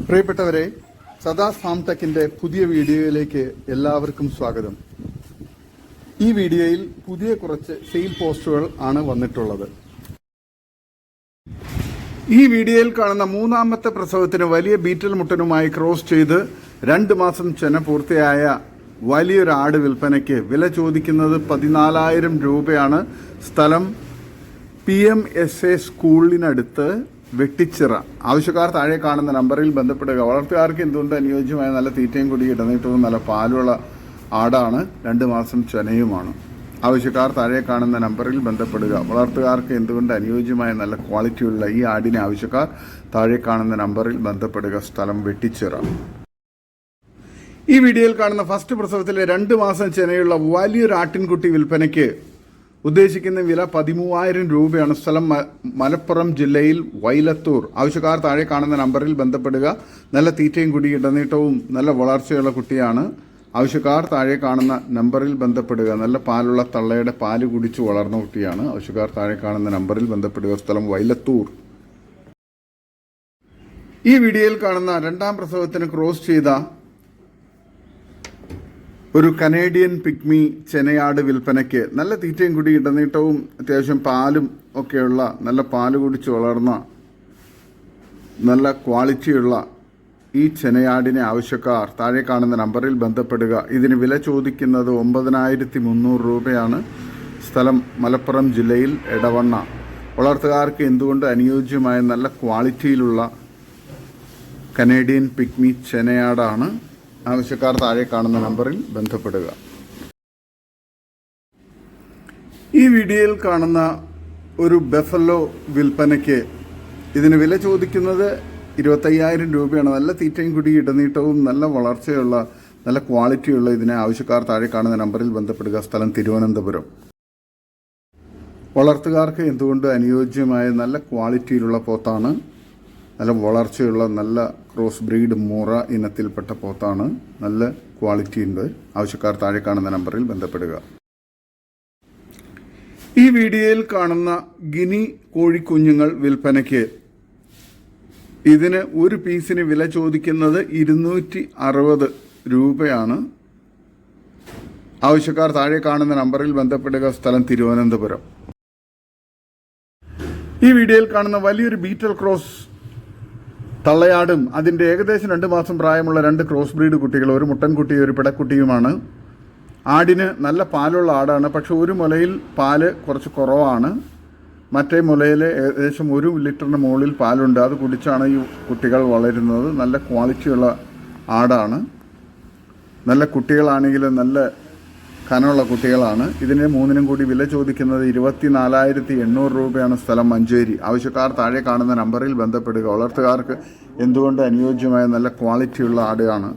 പ്രിയപ്പെട്ടവരെ, സദാസ് ഫാം ടെക്കിന്റെ പുതിയ വീഡിയോയിലേക്ക് എല്ലാവർക്കും സ്വാഗതം. ഈ വീഡിയോയിൽ പുതിയ കുറച്ച് സെയിൽ പോസ്റ്റുകൾ ആണ് വന്നിട്ടുള്ളത്. ഈ വീഡിയോയിൽ കാണുന്ന മൂന്നാമത്തെ പ്രസവത്തിന് വലിയ ബീറ്റൽ മുട്ടനുമായി ക്രോസ് ചെയ്ത് 2 മാസം ചെന പൂർത്തിയായ വലിയൊരു ആട് വിൽപ്പനയ്ക്ക്. വില ചോദിക്കുന്നത് 14,000 രൂപയാണ്. സ്ഥലം PMSA സ്കൂളിനടുത്ത് വെട്ടിച്ചിറ. ആവശ്യക്കാർ താഴെ കാണുന്ന നമ്പറിൽ ബന്ധപ്പെടുക. വളർത്തുകാർക്ക് എന്തുകൊണ്ട് അനുയോജ്യമായ നല്ല തീറ്റയും കൂടി ഇടനീട്ടവും നല്ല പാലുള്ള ആടാണ്. 2 മാസം ചെനയുമാണ്. ആവശ്യക്കാർ താഴെ കാണുന്ന നമ്പറിൽ ബന്ധപ്പെടുക. വളർത്തുകാർക്ക് എന്തുകൊണ്ട് അനുയോജ്യമായ നല്ല ക്വാളിറ്റിയുള്ള ഈ ആടിനെ ആവശ്യക്കാർ താഴെ കാണുന്ന നമ്പറിൽ ബന്ധപ്പെടുക. സ്ഥലം വെട്ടിച്ചിറ. ഈ വീഡിയോയിൽ കാണുന്ന ഫസ്റ്റ് പ്രസവത്തിലെ 2 മാസം ചെനയുള്ള വലിയൊരു ആട്ടിൻകുട്ടി വിൽപ്പനയ്ക്ക്. ഉദ്ദേശിക്കുന്ന വില 13,000 രൂപയാണ്. സ്ഥലം മലപ്പുറം ജില്ലയിൽ വൈലത്തൂർ. ആവശ്യക്കാർ താഴെ കാണുന്ന നമ്പറിൽ ബന്ധപ്പെടുക. നല്ല തീറ്റയും കുടി ഇടനീട്ടവും നല്ല വളർച്ചയുള്ള കുട്ടിയാണ്. ആവശ്യക്കാർ താഴെ കാണുന്ന നമ്പറിൽ ബന്ധപ്പെടുക. നല്ല പാലുള്ള തള്ളയുടെ പാല് കുടിച്ച് വളർന്ന കുട്ടിയാണ്. ആവശ്യക്കാർ താഴെ കാണുന്ന നമ്പറിൽ ബന്ധപ്പെടുക. സ്ഥലം വൈലത്തൂർ. ഈ വീഡിയോയിൽ കാണുന്ന 2ാം പ്രസവത്തിന് ക്രോസ് ചെയ്ത ഒരു കനേഡിയൻ പിഗ്മി ചെനയാട് വിൽപ്പനയ്ക്ക്. നല്ല തീറ്റയും കൂടി ഇടനീട്ടവും അത്യാവശ്യം പാലും ഒക്കെയുള്ള നല്ല പാല് കുടിച്ച് വളർന്ന നല്ല ക്വാളിറ്റിയുള്ള ഈ ചെനയാടിനെ ആവശ്യക്കാർ താഴെ കാണുന്ന നമ്പറിൽ ബന്ധപ്പെടുക. ഇതിന് വില ചോദിക്കുന്നത് 9,300 രൂപയാണ്. സ്ഥലം മലപ്പുറം ജില്ലയിൽ എടവണ്ണ. വളർത്തുകാർക്ക് എന്തുകൊണ്ട് അനുയോജ്യമായ നല്ല ക്വാളിറ്റിയിലുള്ള കനേഡിയൻ പിഗ്മി ചെനയാടാണ്. ആവശ്യക്കാർ താഴെ കാണുന്ന നമ്പറിൽ ബന്ധപ്പെടുക. ഈ വീഡിയോയിൽ കാണുന്ന ഒരു ബഫല്ലോ വിൽപ്പനയ്ക്ക്. ഇതിന് വില ചോദിക്കുന്നത് 25,000 രൂപയാണ്. നല്ല തീറ്റയും കുടി ഇടനീട്ടവും നല്ല വളർച്ചയുള്ള നല്ല ക്വാളിറ്റിയുള്ള ഇതിനെ ആവശ്യക്കാർ താഴെ കാണുന്ന നമ്പറിൽ ബന്ധപ്പെടുക. സ്ഥലം തിരുവനന്തപുരം. വളർത്തുകാർക്ക് എന്തുകൊണ്ട് അനുയോജ്യമായ നല്ല ക്വാളിറ്റിയിലുള്ള പോത്താണ്. നല്ല വളർച്ചയുള്ള നല്ല ക്രോസ് ബ്രീഡ് മൂറ ഇനത്തിൽപ്പെട്ട പോത്താണ്. നല്ല ക്വാളിറ്റി ഉണ്ട്. ആവശ്യക്കാർ താഴെ കാണുന്ന നമ്പറിൽ ബന്ധപ്പെടുക. ഈ വീഡിയോയിൽ കാണുന്ന ഗിനി കോഴിക്കുഞ്ഞുങ്ങൾ വിൽപ്പനയ്ക്ക്. ഇതിന് ഒരു പീസിന് വില ചോദിക്കുന്നത് 260 രൂപയാണ്. ആവശ്യക്കാർ താഴെ കാണുന്ന നമ്പറിൽ ബന്ധപ്പെടുക. സ്ഥലം തിരുവനന്തപുരം. ഈ വീഡിയോയിൽ കാണുന്ന വലിയൊരു ബീറ്റൽ ക്രോസ് തള്ളയാടും അതിൻ്റെ ഏകദേശം 2 മാസം പ്രായമുള്ള 2 ക്രോസ് ബ്രീഡ് കുട്ടികൾ, ഒരു മുട്ടൻകുട്ടിയും ഒരു പിടക്കുട്ടിയുമാണ്. ആടിന് നല്ല പാലുള്ള ആടാണ്. പക്ഷെ ഒരു മുലയിൽ പാല് കുറച്ച് കുറവാണ്. മറ്റേ മുലയിൽ ഏകദേശം 1 ലിറ്ററിന് മുകളിൽ പാലുണ്ട്. അത് കുടിച്ചാണ് ഈ കുട്ടികൾ വളരുന്നത്. നല്ല ക്വാളിറ്റിയുള്ള ആടാണ്. നല്ല കുട്ടികളാണെങ്കിൽ നല്ല കനമുള്ള കുട്ടികളാണ്. ഇതിന് 3നും കൂടി വില ചോദിക്കുന്നത് 24,800 രൂപയാണ്. സ്ഥലം മഞ്ചേരി. ആവശ്യക്കാർ താഴെ കാണുന്ന നമ്പറിൽ ബന്ധപ്പെടുക. വളർത്തുകാർക്ക് എന്തുകൊണ്ട് അനുയോജ്യമായ നല്ല ക്വാളിറ്റിയുള്ള ആടാണ്.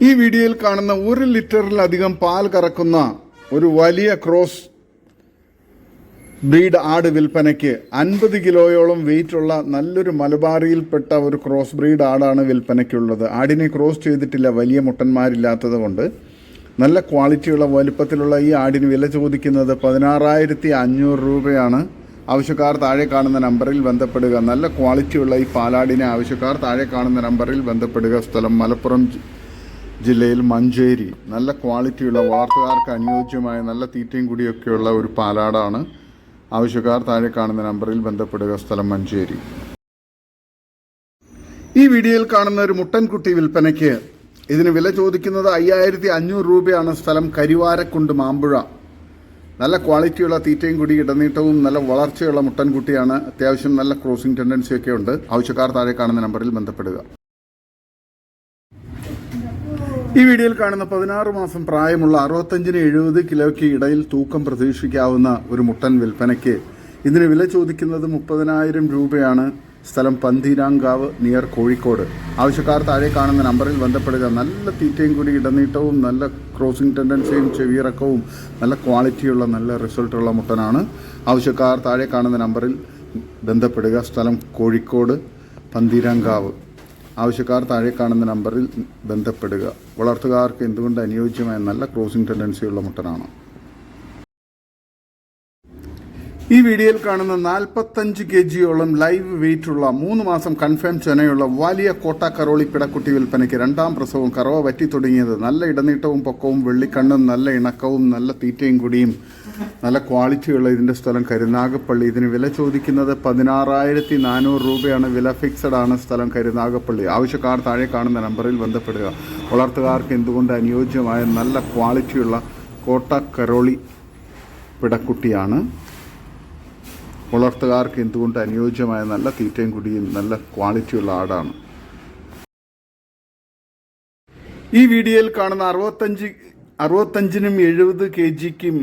ഈ വീഡിയോയിൽ കാണുന്ന 1 ലിറ്ററിലധികം പാൽ കറക്കുന്ന ഒരു വലിയ ക്രോസ് ബ്രീഡ് ആട് വിൽപ്പനയ്ക്ക്. 50 കിലോയോളം വെയിറ്റുള്ള നല്ലൊരു മലബാറിയിൽപ്പെട്ട ഒരു ക്രോസ് ബ്രീഡ് ആടാണ് വിൽപ്പനയ്ക്കുള്ളത്. ആടിനെ ക്രോസ് ചെയ്തിട്ടില്ല, വലിയ മുട്ടന്മാരില്ലാത്തത് കൊണ്ട്. നല്ല ക്വാളിറ്റിയുള്ള വലുപ്പത്തിലുള്ള ഈ ആടിന് വില ചോദിക്കുന്നത് 16,500 രൂപയാണ്. ആവശ്യക്കാർ താഴെ കാണുന്ന നമ്പറിൽ ബന്ധപ്പെടുക. നല്ല ക്വാളിറ്റിയുള്ള ഈ പാലാടിനെ ആവശ്യക്കാർ താഴെ കാണുന്ന നമ്പറിൽ ബന്ധപ്പെടുക. സ്ഥലം മലപ്പുറം ജില്ലയിൽ മഞ്ചേരി. നല്ല ക്വാളിറ്റിയുള്ള വളർത്തുകാർക്ക് അനുയോജ്യമായ നല്ല തീറ്റയും കൂടിയൊക്കെയുള്ള ഒരു പാലാടാണ്. ആവശ്യക്കാർ താഴെ കാണുന്ന നമ്പറിൽ ബന്ധപ്പെടുക. സ്ഥലം മഞ്ചേരി. ഈ വീഡിയോയിൽ കാണുന്ന ഒരു മുട്ടൻകുട്ടി വിൽപ്പനയ്ക്ക്. ഇതിന് വില ചോദിക്കുന്നത് 5,500 രൂപയാണ്. സ്ഥലം കരിവാരക്കുണ്ട് മാമ്പുഴ. നല്ല ക്വാളിറ്റിയുള്ള തീറ്റയും കൂടി ഇടനീട്ടവും നല്ല വളർച്ചയുള്ള മുട്ടൻകുട്ടിയാണ്. അത്യാവശ്യം നല്ല ക്രോസിംഗ് ടെൻഡൻസിയൊക്കെ ഉണ്ട്. ആവശ്യക്കാർ താഴെ കാണുന്ന നമ്പറിൽ ബന്ധപ്പെടുക. ഈ വീഡിയോയിൽ കാണുന്ന 16 മാസം പ്രായമുള്ള 65-70 കിലോയ്ക്ക് ഇടയിൽ തൂക്കം പ്രതീക്ഷിക്കാവുന്ന ഒരു മുട്ടൻ വിൽപ്പനയ്ക്ക്. ഇതിന് വില ചോദിക്കുന്നത് 30,000 രൂപയാണ്. സ്ഥലം പന്തീരാങ്കാവ് നിയർ കോഴിക്കോട്. ആവശ്യക്കാർ താഴെ കാണുന്ന നമ്പറിൽ ബന്ധപ്പെടുക. നല്ല തീറ്റയും കൂടി ഇടനീട്ടവും നല്ല ക്രോസിംഗ് ടെൻഡൻസിയും ചെവിയിറക്കവും നല്ല ക്വാളിറ്റിയുള്ള നല്ല റിസൾട്ടുള്ള മുട്ടനാണ്. ആവശ്യക്കാർ താഴെ കാണുന്ന നമ്പറിൽ ബന്ധപ്പെടുക. സ്ഥലം കോഴിക്കോട് പന്തീരാങ്കാവ്. ആവശ്യക്കാർ താഴെ കാണുന്ന നമ്പറിൽ ബന്ധപ്പെടുക. വളർത്തുകാർക്ക് എന്തുകൊണ്ട് അനുയോജ്യമായ നല്ല ക്രോസിംഗ് ടെൻഡൻസിയുള്ള മുട്ടനാണ്. ഈ വീഡിയോയിൽ കാണുന്ന 45 kg ലൈവ് വെയിറ്റുള്ള 3 മാസം കൺഫേം ചെനയുള്ള വലിയ കോട്ട കറോളി പിടക്കുട്ടി വിൽപ്പനയ്ക്ക്. രണ്ടാം പ്രസവവും, കറവ വറ്റി തുടങ്ങിയത്, നല്ല ഇടനീട്ടവും പൊക്കവും, വെള്ളിക്കണ്ണും, നല്ല ഇണക്കവും, നല്ല തീറ്റയും കുടിയും, നല്ല ക്വാളിറ്റിയുള്ള ഇതിൻ്റെ സ്ഥലം കരുനാഗപ്പള്ളി. ഇതിന് വില ചോദിക്കുന്നത് 16,400 രൂപയാണ്. വില ഫിക്സഡ് ആണ്. സ്ഥലം കരുനാഗപ്പള്ളി. ആവശ്യക്കാർ താഴെ കാണുന്ന നമ്പറിൽ ബന്ധപ്പെടുക. വളർത്തുകാർക്ക് എന്തുകൊണ്ട് അനുയോജ്യമായ നല്ല ക്വാളിറ്റിയുള്ള കോട്ട കറോളി പിടക്കുട്ടിയാണ്. വളർത്തുകാർക്ക് എന്തുകൊണ്ട് അനുയോജ്യമായ നല്ല തീറ്റയും കുടിയും നല്ല ക്വാളിറ്റിയുള്ള ആടാണ്. ഈ വീഡിയോയിൽ കാണുന്ന 65-നും 70 kgക്കും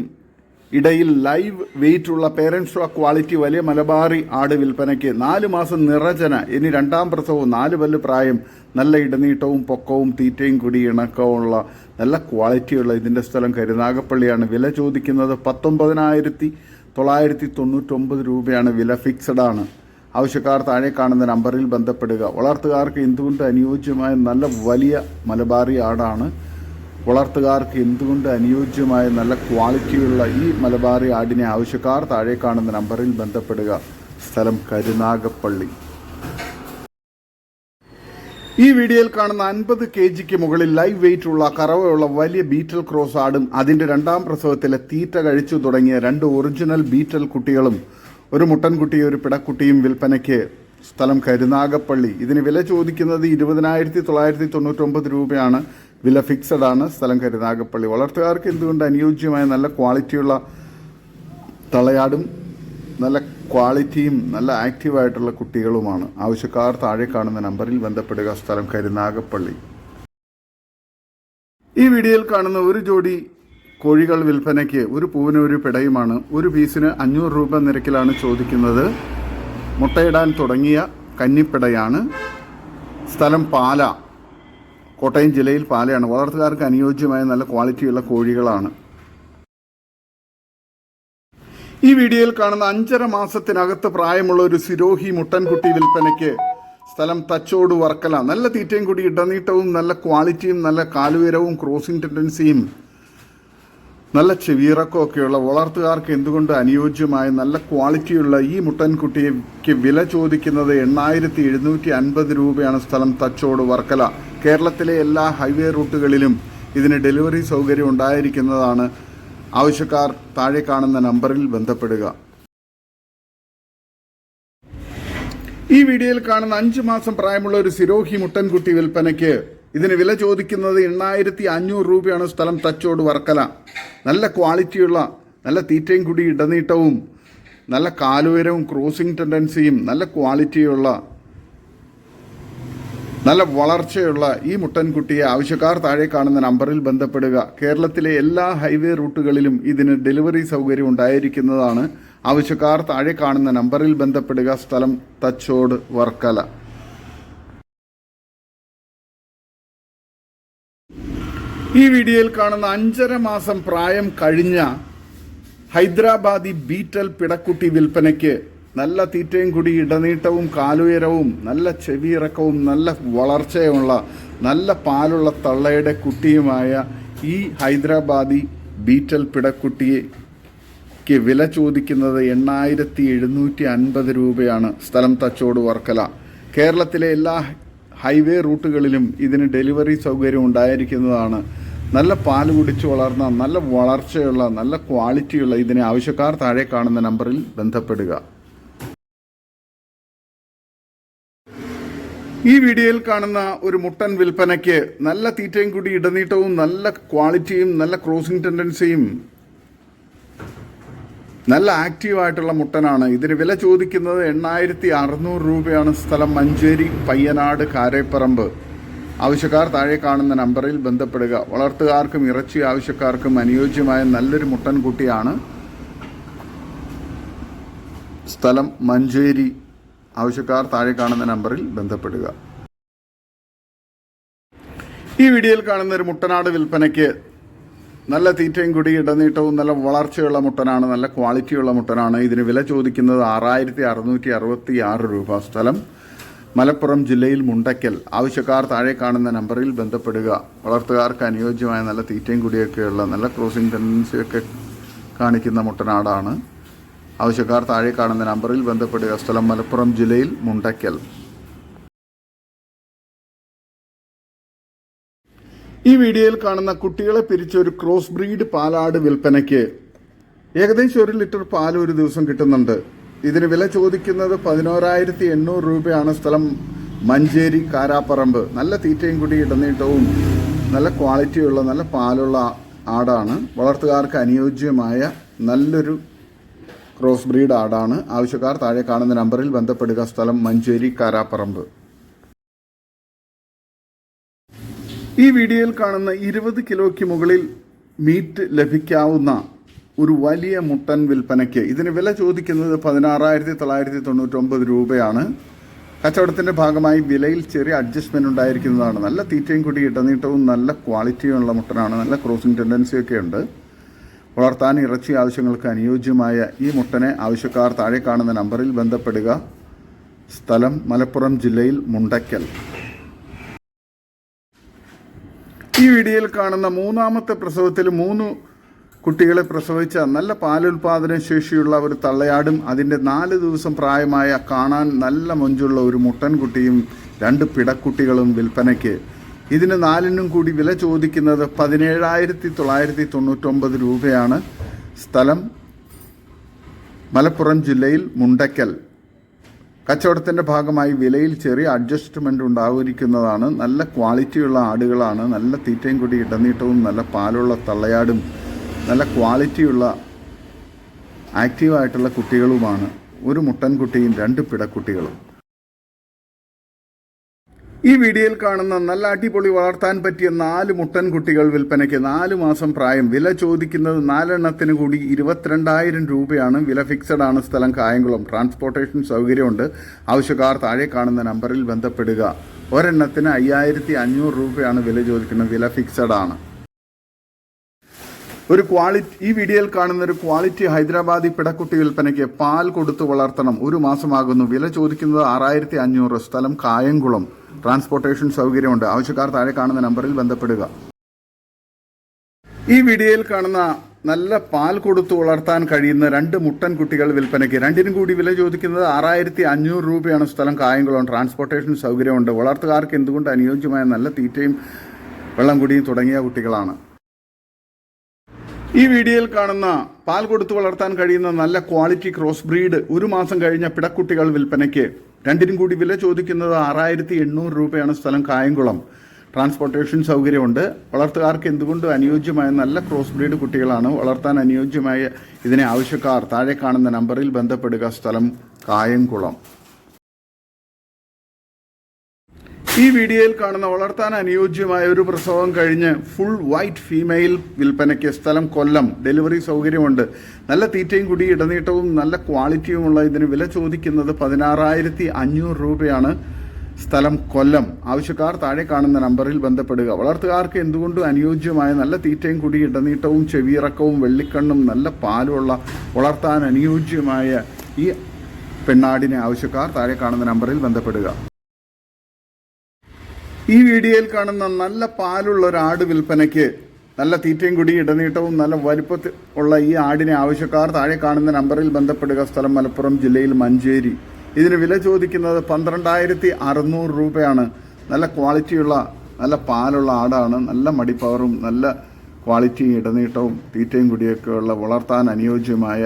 ഇടയിൽ ലൈവ് വെയിറ്റുള്ള പേരൻസ് ക്വാളിറ്റി വലിയ മലബാറി ആട് വിൽപ്പനയ്ക്ക്. 4 മാസം നിറചന, ഇനി രണ്ടാം പ്രസവവും, 4 പല്ല് പ്രായം, നല്ല ഇടനീട്ടവും പൊക്കവും, തീറ്റയും കുടി ഇണക്കവുമുള്ള നല്ല ക്വാളിറ്റിയുള്ള ഇതിൻ്റെ സ്ഥലം കരുനാഗപ്പള്ളിയാണ്. വില ചോദിക്കുന്നത് 19,999 രൂപയാണ്. വില ഫിക്സഡ് ആണ്. ആവശ്യക്കാർ താഴെ കാണുന്ന നമ്പറിൽ ബന്ധപ്പെടുക. വളർത്തുകാർക്ക് എന്തുകൊണ്ട് അനുയോജ്യമായ നല്ല വലിയ മലബാറി ആടാണ്. വളർത്തുകാർക്ക് എന്തുകൊണ്ട് അനുയോജ്യമായ നല്ല ക്വാളിറ്റിയുള്ള ഈ മലബാറി ആടിനെ ആവശ്യക്കാർ താഴെ കാണുന്ന നമ്പറിൽ ബന്ധപ്പെടുക. സ്ഥലം കരുനാഗപ്പള്ളി. ഈ വീഡിയോയിൽ കാണുന്ന 50 kgക്ക് മുകളിൽ ലൈവ് വെയിറ്റ് ഉള്ള കറവയുള്ള വലിയ ബീറ്റൽ ക്രോസ് ആടും അതിൻ്റെ രണ്ടാം പ്രസവത്തിലെ തീറ്റ കഴിച്ചു തുടങ്ങിയ 2 ഒറിജിനൽ ബീറ്റൽ കുട്ടികളും, ഒരു മുട്ടൻകുട്ടിയും ഒരു പിടക്കുട്ടിയും വിൽപ്പനയ്ക്ക്. സ്ഥലം കരുനാഗപ്പള്ളി. ഇതിന് വില ചോദിക്കുന്നത് 20,999 രൂപയാണ്. വില ഫിക്സഡ് ആണ്. സ്ഥലം കരുനാഗപ്പള്ളി. വളർത്തുകാർക്ക് എന്തുകൊണ്ട് അനുയോജ്യമായ നല്ല ക്വാളിറ്റിയുള്ള തളയാടും നല്ല ക്വാളിറ്റിയും നല്ല ആക്റ്റീവായിട്ടുള്ള കുട്ടികളുമാണ്. ആവശ്യക്കാർ താഴെ കാണുന്ന നമ്പറിൽ ബന്ധപ്പെടുക. സ്ഥലം കരുനാഗപ്പള്ളി. ഈ വീഡിയോയിൽ കാണുന്ന ഒരു ജോഡി കോഴികൾ വിൽപ്പനയ്ക്ക്. ഒരു പൂവിന് ഒരു പിടയുമാണ്. ഒരു പീസിന് 500 രൂപ നിരക്കിലാണ് ചോദിക്കുന്നത്. മുട്ടയിടാൻ തുടങ്ങിയ കന്നിപ്പിടയാണ്. സ്ഥലം പാല, കോട്ടയം ജില്ലയിൽ പാലയാണ്. വളർത്തുകാർക്ക് അനുയോജ്യമായ നല്ല ക്വാളിറ്റിയുള്ള കോഴികളാണ്. ഈ വീഡിയോയിൽ കാണുന്ന 5.5 മാസത്തിനകത്ത് പ്രായമുള്ള ഒരു സിരോഹി മുട്ടൻകുട്ടി വിൽപ്പനയ്ക്ക്. സ്ഥലം തച്ചോട് വർക്കല. നല്ല തീറ്റയും കൂടി ഇടനീട്ടവും നല്ല ക്വാളിറ്റിയും നല്ല കാലുയരവും ക്രോസിംഗ് ടെൻഡൻസിയും നല്ല ചെവിയിറക്കവും ഒക്കെയുള്ള വളർത്തുകാർക്ക് എന്തുകൊണ്ട് അനുയോജ്യമായ നല്ല ക്വാളിറ്റിയുള്ള ഈ മുട്ടൻകുട്ടിക്ക് വില ചോദിക്കുന്നത് 8,750 രൂപയാണ്. സ്ഥലം തച്ചോട് വർക്കല. കേരളത്തിലെ എല്ലാ ഹൈവേ റൂട്ടുകളിലും ഇതിന് ഡെലിവറി സൗകര്യം ഉണ്ടായിരിക്കുന്നതാണ്. ആവശ്യക്കാർ താഴെ കാണുന്ന നമ്പറിൽ ബന്ധപ്പെടുക. ഈ വീഡിയോയിൽ കാണുന്ന 5 മാസം പ്രായമുള്ള ഒരു സിരോഹി മുട്ടൻകുട്ടി വിൽപ്പനയ്ക്ക്. ഇതിന് വില ചോദിക്കുന്നത് 8,500 രൂപയാണ്. സ്ഥലം തച്ചോട് വർക്കല. നല്ല ക്വാളിറ്റിയുള്ള നല്ല തീറ്റയും കുടി ഇടനീട്ടവും നല്ല കാലുയരവും ക്രോസിംഗ് ടെൻഡൻസിയും നല്ല ക്വാളിറ്റിയുള്ള നല്ല വളർച്ചയുള്ള ഈ മുട്ടൻകുട്ടിയെ ആവശ്യക്കാർ താഴെ കാണുന്ന നമ്പറിൽ ബന്ധപ്പെടുക. കേരളത്തിലെ എല്ലാ ഹൈവേ റൂട്ടുകളിലും ഇതിന് ഡെലിവറി സൗകര്യം ഉണ്ടായിരിക്കുന്നതാണ്. ആവശ്യക്കാർ താഴെ കാണുന്ന നമ്പറിൽ ബന്ധപ്പെടുക. സ്ഥലം തച്ചോട് വർക്കല. ഈ വീഡിയോയിൽ കാണുന്ന 5.5 മാസം പ്രായം കഴിഞ്ഞ ഹൈദരാബാദി ബീറ്റൽ പിടക്കുട്ടി വിൽപ്പനയ്ക്ക്. നല്ല തീറ്റയും കുടി ഇടനീട്ടവും കാലുയരവും നല്ല ചെവിയിറക്കവും നല്ല വളർച്ചയുമുള്ള നല്ല പാലുള്ള തള്ളയുടെ കുട്ടിയുമായ ഈ ഹൈദരാബാദി ബീറ്റൽ പിടക്കുട്ടിക്ക് വില ചോദിക്കുന്നത് 8,750 രൂപയാണ്. സ്ഥലം തച്ചോട് വർക്കല. കേരളത്തിലെ എല്ലാ ഹൈവേ റൂട്ടുകളിലും ഇതിന് ഡെലിവറി സൗകര്യം ഉണ്ടായിരിക്കുന്നതാണ്. നല്ല പാല് കുടിച്ച് വളർന്ന നല്ല വളർച്ചയുള്ള നല്ല ക്വാളിറ്റിയുള്ള ഇതിനെ ആവശ്യക്കാർ താഴെ കാണുന്ന നമ്പറിൽ ബന്ധപ്പെടുക. ഈ വീഡിയോയിൽ കാണുന്ന ഒരു മുട്ടൻ വിൽപ്പനയ്ക്ക്. നല്ല തീറ്റയും കൂടി ഇടനീട്ടവും നല്ല ക്വാളിറ്റിയും നല്ല ക്രോസിംഗ് ടെൻഡൻസിയും നല്ല ആക്റ്റീവായിട്ടുള്ള മുട്ടനാണ്. ഇതിന് വില ചോദിക്കുന്നത് 8,600 രൂപയാണ്. സ്ഥലം മഞ്ചേരി, പയ്യനാട്, കാരേപ്പറമ്പ്. ആവശ്യക്കാർ താഴെ കാണുന്ന നമ്പറിൽ ബന്ധപ്പെടുക. വളർത്തുകാർക്കും ഇറച്ചി ആവശ്യക്കാർക്കും അനുയോജ്യമായ നല്ലൊരു മുട്ടൻകുട്ടിയാണ്. സ്ഥലം മഞ്ചേരി. ആവശ്യക്കാർ താഴെ കാണുന്ന നമ്പറിൽ ബന്ധപ്പെടുക. ഈ വീഡിയോയിൽ കാണുന്ന ഒരു മുട്ടനാട് വിൽപ്പനയ്ക്ക്. നല്ല തീറ്റയും കുടി ഇടനീട്ടവും നല്ല വളർച്ചയുള്ള മുട്ടനാണ്. നല്ല ക്വാളിറ്റിയുള്ള മുട്ടനാണ്. ഇതിന് വില ചോദിക്കുന്നത് 6,666 രൂപ. സ്ഥലം മലപ്പുറം ജില്ലയിൽ മുണ്ടയ്ക്കൽ. ആവശ്യക്കാർ താഴെ കാണുന്ന നമ്പറിൽ ബന്ധപ്പെടുക. വളർത്തുകാർക്ക് അനുയോജ്യമായ നല്ല തീറ്റയും കുടിയൊക്കെയുള്ള നല്ല ക്രോസിംഗ് ടെൻഡൻസിയൊക്കെ കാണിക്കുന്ന മുട്ടനാടാണ്. ആവശ്യക്കാർ താഴെ കാണുന്ന നമ്പറിൽ ബന്ധപ്പെടുക. സ്ഥലം മലപ്പുറം ജില്ലയിൽ മുണ്ടയ്ക്കൽ. ഈ വീഡിയോയിൽ കാണുന്ന കുട്ടികളെ പിരിച്ച ഒരു ക്രോസ് ബ്രീഡ് പാലാട് വിൽപ്പനയ്ക്ക്. ഏകദേശം 1 ലിറ്റർ പാൽ ഒരു ദിവസം കിട്ടുന്നുണ്ട്. ഇതിന് വില ചോദിക്കുന്നത് 11,800 രൂപയാണ്. സ്ഥലം മഞ്ചേരി കാരാപ്പറമ്പ്. നല്ല തീറ്റയും കൂടി ഇടനീട്ടവും നല്ല ക്വാളിറ്റിയുള്ള നല്ല പാലുള്ള ആടാണ്. വളർത്തുകാർക്ക് അനുയോജ്യമായ നല്ലൊരു ക്രോസ് ബ്രീഡ് ആടാണ്. ആവശ്യക്കാർ താഴെ കാണുന്ന നമ്പറിൽ ബന്ധപ്പെടുക. സ്ഥലം മഞ്ചേരി കാരാപ്പറമ്പ്. ഈ വീഡിയോയിൽ കാണുന്ന 20 കിലോയ്ക്ക് മുകളിൽ മീറ്റ് ലഭിക്കാവുന്ന ഒരു വലിയ മുട്ടൻ വിൽപ്പനയ്ക്ക്. ഇതിന് വില ചോദിക്കുന്നത് 16,999 രൂപയാണ്. കച്ചവടത്തിൻ്റെ ഭാഗമായി വിലയിൽ ചെറിയ അഡ്ജസ്റ്റ്മെൻറ്റ് ഉണ്ടായിരിക്കുന്നതാണ്. നല്ല തീറ്റയും കൂടി ഇടനീട്ടവും നല്ല ക്വാളിറ്റിയുള്ള മുട്ടനാണ്. നല്ല ക്രോസിംഗ് ടെൻഡൻസിയൊക്കെ ഉണ്ട്. വളർത്താൻ ഇറച്ചി ആവശ്യങ്ങൾക്ക് അനുയോജ്യമായ ഈ മുട്ടനെ ആവശ്യക്കാർ താഴെ കാണുന്ന നമ്പറിൽ ബന്ധപ്പെടുക. സ്ഥലം മലപ്പുറം ജില്ലയിൽ മുണ്ടയ്ക്കൽ. ഈ വീഡിയോയിൽ കാണുന്ന 3ാമത്തെ പ്രസവത്തിൽ 3 കുട്ടികളെ പ്രസവിച്ച നല്ല പാലുൽപാദന ശേഷിയുള്ള ഒരു തള്ളയാടും അതിൻ്റെ 4 ദിവസം പ്രായമായ കാണാൻ നല്ല മൊഞ്ചുള്ള ഒരു മുട്ടൻകുട്ടിയും 2 പിടക്കുട്ടികളും വിൽപ്പനയ്ക്ക്. ഇതിന് 4നും കൂടി വില ചോദിക്കുന്നത് 17,999 രൂപയാണ്. സ്ഥലം മലപ്പുറം ജില്ലയിൽ മുണ്ടയ്ക്കൽ. കച്ചവടത്തിൻ്റെ ഭാഗമായി വിലയിൽ ചെറിയ അഡ്ജസ്റ്റ്മെൻറ്റ് ഉണ്ടായിരിക്കുന്നതാണ്. നല്ല ക്വാളിറ്റിയുള്ള ആടുകളാണ്. നല്ല തീറ്റയും കൂടി ഇടനീട്ടവും നല്ല പാലുള്ള തള്ളയാടും നല്ല ക്വാളിറ്റിയുള്ള ആക്റ്റീവായിട്ടുള്ള കുട്ടികളുമാണ്. ഒരു മുട്ടൻകുട്ടിയും 2 പിടക്കുട്ടികളും. ഈ വീഡിയോയിൽ കാണുന്ന നല്ല അടിപൊളി വളർത്താൻ പറ്റിയ 4 മുട്ടൻകുട്ടികൾ വിൽപ്പനയ്ക്ക്. 4 മാസം പ്രായം. വില ചോദിക്കുന്നത് 4 എണ്ണത്തിന് കൂടി 22,000 രൂപയാണ്. വില ഫിക്സഡ് ആണ്. സ്ഥലം കായംകുളം. ട്രാൻസ്പോർട്ടേഷൻ സൗകര്യമുണ്ട്. ആവശ്യക്കാർ താഴെ കാണുന്ന നമ്പറിൽ ബന്ധപ്പെടുക. ഒരെണ്ണത്തിന് 5,500 രൂപയാണ് വില ചോദിക്കുന്നത്. വില ഫിക്സഡ് ആണ്. ഈ വീഡിയോയിൽ കാണുന്ന ഒരു ക്വാളിറ്റി ഹൈദരാബാദി പിടക്കുട്ടി വിൽപ്പനയ്ക്ക്. പാൽ കൊടുത്ത് വളർത്തണം. 1 മാസമാകുന്നു. വില ചോദിക്കുന്നത് 6,500. സ്ഥലം കായംകുളം. ട്രാൻസ്പോർട്ടേഷൻ സൗകര്യമുണ്ട്. ആവശ്യക്കാർ താഴെ കാണുന്ന നമ്പറിൽ ബന്ധപ്പെടുക. ഈ വീഡിയോയിൽ കാണുന്ന നല്ല പാൽ കൊടുത്ത് വളർത്താൻ കഴിയുന്ന 2 മുട്ടൻകുട്ടികൾ വിൽപ്പനയ്ക്ക്. 2നും കൂടി വില ചോദിക്കുന്നത് 6,500 രൂപയാണ്. സ്ഥലം കായംകുളം. ട്രാൻസ്പോർട്ടേഷൻ സൗകര്യമുണ്ട്. വളർത്തുകാർക്ക് എന്തുകൊണ്ട് അനുയോജ്യമായ നല്ല തീറ്റയും വെള്ളം കുടിയും തുടങ്ങിയ കുട്ടികളാണ്. ഈ വീഡിയോയിൽ കാണുന്ന പാൽ കൊടുത്ത് വളർത്താൻ കഴിയുന്ന നല്ല ക്വാളിറ്റി ക്രോസ് ബ്രീഡ് 1 മാസം കഴിഞ്ഞ പിടക്കുട്ടികൾ വിൽപ്പനയ്ക്ക്. 2നും കൂടി വില ചോദിക്കുന്നത് 6,800 രൂപയാണ്. സ്ഥലം കായംകുളം. ട്രാൻസ്പോർട്ടേഷൻ സൗകര്യമുണ്ട്. വളർത്തുകാർക്ക് എന്തുകൊണ്ട് അനുയോജ്യമായ നല്ല ക്രോസ് ബ്രീഡ് കുട്ടികളാണ്. വളർത്താൻ അനുയോജ്യമായ ഇതിനെ ആവശ്യക്കാർ താഴെ കാണുന്ന നമ്പറിൽ ബന്ധപ്പെടുക. സ്ഥലം കായംകുളം. ഈ വീഡിയോയിൽ കാണുന്ന വളർത്താൻ അനുയോജ്യമായ ഒരു പ്രസവം കഴിഞ്ഞ് ഫുൾ വൈറ്റ് ഫീമെയിൽ വിൽപ്പനയ്ക്ക്. സ്ഥലം കൊല്ലം. ഡെലിവറി സൗകര്യമുണ്ട്. നല്ല തീറ്റയും കൂടി ഇടനീട്ടവും നല്ല ക്വാളിറ്റിയുമുള്ള ഇതിന് വില ചോദിക്കുന്നത് 16,500 രൂപയാണ്. സ്ഥലം കൊല്ലം. ആവശ്യക്കാർ താഴെ കാണുന്ന നമ്പറിൽ ബന്ധപ്പെടുക. വളർത്തുകാർക്ക് എന്തുകൊണ്ടും അനുയോജ്യമായ നല്ല തീറ്റയും കൂടി ഇടനീട്ടവും ചെവിയിറക്കവും വെള്ളിക്കണ്ണും നല്ല പാലുമുള്ള വളർത്താൻ അനുയോജ്യമായ ഈ പെണ്ണാടിനെ ആവശ്യക്കാർ താഴെ കാണുന്ന നമ്പറിൽ ബന്ധപ്പെടുക. ഈ വീഡിയോയിൽ കാണുന്ന നല്ല പാലുള്ള ഒരു ആട് വിൽപ്പനയ്ക്ക്. നല്ല തീറ്റയും കൂടി ഇടനീട്ടവും നല്ല വലിപ്പത്തിൽ ഉള്ള ഈ ആടിനെ ആവശ്യക്കാർ താഴെ കാണുന്ന നമ്പറിൽ ബന്ധപ്പെടുക. സ്ഥലം മലപ്പുറം ജില്ലയിൽ മഞ്ചേരി. ഇതിന് വില ചോദിക്കുന്നത് 12,600 രൂപയാണ്. നല്ല ക്വാളിറ്റിയുള്ള നല്ല പാലുള്ള ആടാണ്. നല്ല മടിപ്പവറും നല്ല ക്വാളിറ്റിയും ഇടനീട്ടവും തീറ്റയും കൂടിയൊക്കെ ഉള്ള വളർത്താൻ അനുയോജ്യമായ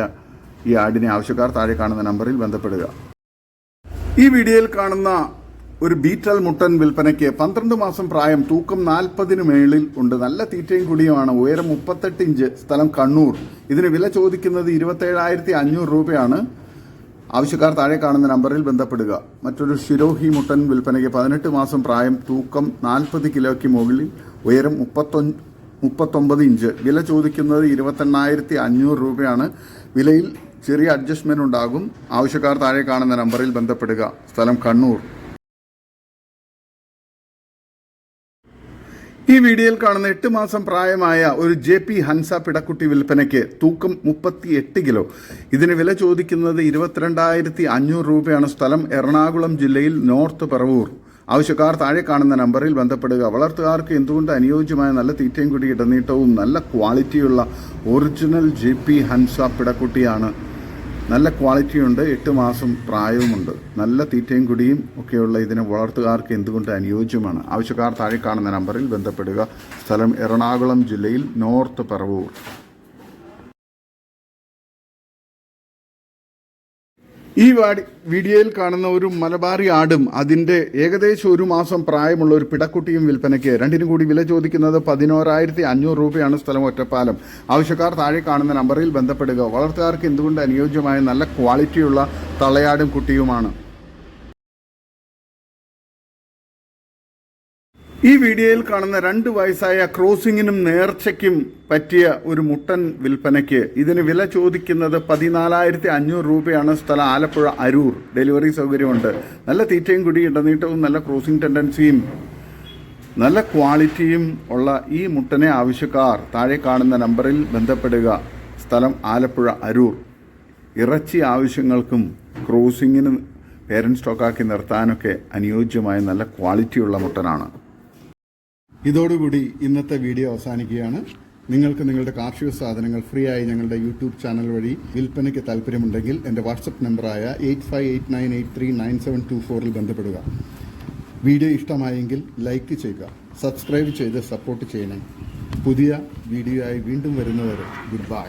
ഈ ആടിനെ ആവശ്യക്കാർ താഴെ കാണുന്ന നമ്പറിൽ ബന്ധപ്പെടുക. ഈ വീഡിയോയിൽ കാണുന്ന ഒരു ബീറ്റൽ മുട്ടൻ വിൽപ്പനയ്ക്ക്. 12 മാസം പ്രായം. തൂക്കം 40-ന് മേളിൽ ഉണ്ട്. നല്ല തീറ്റയും കുടിയുമാണ്. ഉയരം 38 ഇഞ്ച്. സ്ഥലം കണ്ണൂർ. ഇതിന് വില ചോദിക്കുന്നത് 27,500 രൂപയാണ്. ആവശ്യക്കാർ താഴെ കാണുന്ന നമ്പറിൽ ബന്ധപ്പെടുക. മറ്റൊരു ഷിരോഹി മുട്ടൻ വിൽപ്പനയ്ക്ക്. 18 മാസം പ്രായം. തൂക്കം 40 കിലോയ്ക്ക് മുകളിൽ. ഉയരം 39 ഇഞ്ച്. വില ചോദിക്കുന്നത് 28,500 രൂപയാണ്. വിലയിൽ ചെറിയ അഡ്ജസ്റ്റ്മെന്റ് ഉണ്ടാകും. ആവശ്യക്കാർ താഴെ കാണുന്ന നമ്പറിൽ ബന്ധപ്പെടുക. സ്ഥലം കണ്ണൂർ. ഈ വീഡിയോയിൽ കാണുന്ന 8 മാസം പ്രായമായ ഒരു JP ഹൻസ പിടക്കുട്ടി വിൽപ്പനയ്ക്ക്. തൂക്കം 38 കിലോ. ഇതിന് വില ചോദിക്കുന്നത് 22,500 രൂപയാണ്. സ്ഥലം എറണാകുളം ജില്ലയിൽ നോർത്ത് പറവൂർ. ആവശ്യക്കാർ താഴെ കാണുന്ന നമ്പറിൽ ബന്ധപ്പെടുക. വളർത്തുകാർക്ക് എന്തുകൊണ്ട് അനുയോജ്യമായ നല്ല തീറ്റയും കുടി ഇടനീട്ടവും നല്ല ക്വാളിറ്റിയുള്ള ഒറിജിനൽ JP ഹൻസ പിടക്കുട്ടിയാണ്. നല്ല ക്വാളിറ്റിയുണ്ട്, 8 മാസം പ്രായവുമുണ്ട്. നല്ല തീറ്റയും കുടിയും ഒക്കെയുള്ള ഇതിന് വളർത്തുകാർക്ക് എന്തുകൊണ്ട് അനുയോജ്യമാണ്. ആവശ്യക്കാർ താഴെ കാണുന്ന നമ്പറിൽ ബന്ധപ്പെടുക. സ്ഥലം എറണാകുളം ജില്ലയിൽ നോർത്ത് പറവൂർ. ഈ വീഡിയോയിൽ കാണുന്ന ഒരു മലബാറി ആടും അതിൻ്റെ ഏകദേശം 1 മാസം പ്രായമുള്ള ഒരു പിടക്കുട്ടിയും വിൽപ്പനയ്ക്ക്. രണ്ടിനും കൂടി വില ചോദിക്കുന്നത് 11,500 രൂപയാണ്. സ്ഥലം ഒറ്റപ്പാലം. ആവശ്യക്കാർ താഴെ കാണുന്ന നമ്പറിൽ ബന്ധപ്പെടുക. വളർത്തുകാർക്ക് എന്തുകൊണ്ട് അനുയോജ്യമായ നല്ല ക്വാളിറ്റിയുള്ള തള്ളയാടും കുട്ടിയുമാണ്. ഈ വീഡിയോയിൽ കാണുന്ന 2 വയസ്സായ ക്രോസിങ്ങിനും നേർച്ചയ്ക്കും പറ്റിയ ഒരു മുട്ടൻ വിൽപ്പനയ്ക്ക്. ഇതിന് വില ചോദിക്കുന്നത് 14,500 രൂപയാണ്. സ്ഥലം ആലപ്പുഴ അരൂർ. ഡെലിവറി സൗകര്യമുണ്ട്. നല്ല തീറ്റയും കുടി ഇടനീട്ടവും നല്ല ക്രോസിംഗ് ടെൻഡൻസിയും നല്ല ക്വാളിറ്റിയും ഉള്ള ഈ മുട്ടനെ ആവശ്യക്കാർ താഴെ കാണുന്ന നമ്പറിൽ ബന്ധപ്പെടുക. സ്ഥലം ആലപ്പുഴ അരൂർ. ഇറച്ചി ആവശ്യങ്ങൾക്കും ക്രോസിങ്ങിന് പേരൻറ് സ്റ്റോക്കാക്കി നിർത്താനൊക്കെ അനുയോജ്യമായ നല്ല ക്വാളിറ്റിയുള്ള മുട്ടനാണ്. ഇതോടുകൂടി ഇന്നത്തെ വീഡിയോ അവസാനിക്കുകയാണ്. നിങ്ങൾക്ക് നിങ്ങളുടെ കാർഷിക സാധനങ്ങൾ ഫ്രീ ആയി ഞങ്ങളുടെ യൂട്യൂബ് ചാനൽ വഴി വിൽപ്പനയ്ക്ക് താല്പര്യമുണ്ടെങ്കിൽ എൻ്റെ വാട്സപ്പ് നമ്പറായ 8589839724 ബന്ധപ്പെടുക. വീഡിയോ ഇഷ്ടമായെങ്കിൽ ലൈക്ക് ചെയ്യുക, സബ്സ്ക്രൈബ് ചെയ്ത് സപ്പോർട്ട് ചെയ്യണം. പുതിയ വീഡിയോ ആയി വീണ്ടും വരുന്നവരെ ഗുഡ് ബൈ.